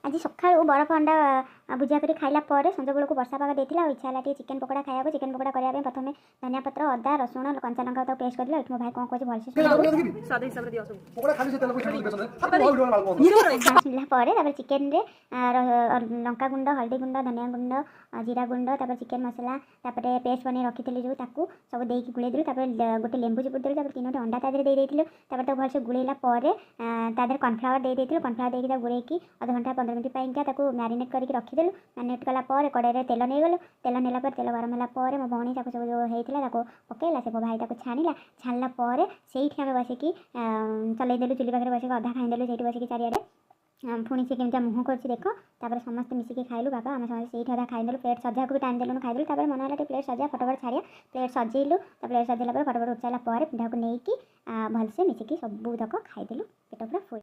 आज सका बरफ अंडा भुजिया कर खाइला संज बेलू वर्षा पाग देता इच्छा है चिकेन पकोड़ा खाया चिकेन पकोड़ा करने प्रथम धनिया पत्र अदा रसुण कंचा लंका पेस्ट कर मो भाई कौन कहे भलसे शुणा चिकेन लंका गुंड हल्दी गुंड धनिया गुंड जीरा गुंड चिकेन मसला पेस्ट बन रखी जो सब देकी गुड़े देलु गोटे लेंबू चिपुड़ देलु 3टी अंडा तादेह देदेलु भलसे गुड़ेला तादेह कॉर्नफ्लावर देदेलु कॉर्नफ्लावर देकी गुड़ेकी अध घंटा 15 मिनट पाइका मैरिनेट करके रखीदेलु मैरिनेट कलापर कड़े तेल नहीं गलु तेल नेला तेल गरम है मो भौणी सब जो होता पकईला से मो भाई छाणिला छाणिला से आम बसिकी चलईदेलु चुली पाखे बसिक अधा खाईदेलु से बसिक चारिड़े पुणी से केमती मुँह कर देख तापर समस्त मिसिकी खाइलु बाबा आम समस्त से अधा खाईदेलु प्लेट सजा को भी टाइम देलु खाइदेलु मन है प्लेट सजा फटोफट छाड़िया प्लेट सजेलु प्लेट सजेला फटोफट उचाला पिंडा को लेकिन भलसे मिसिकी सबूतक खाइदेलु पेट पूरा फुल।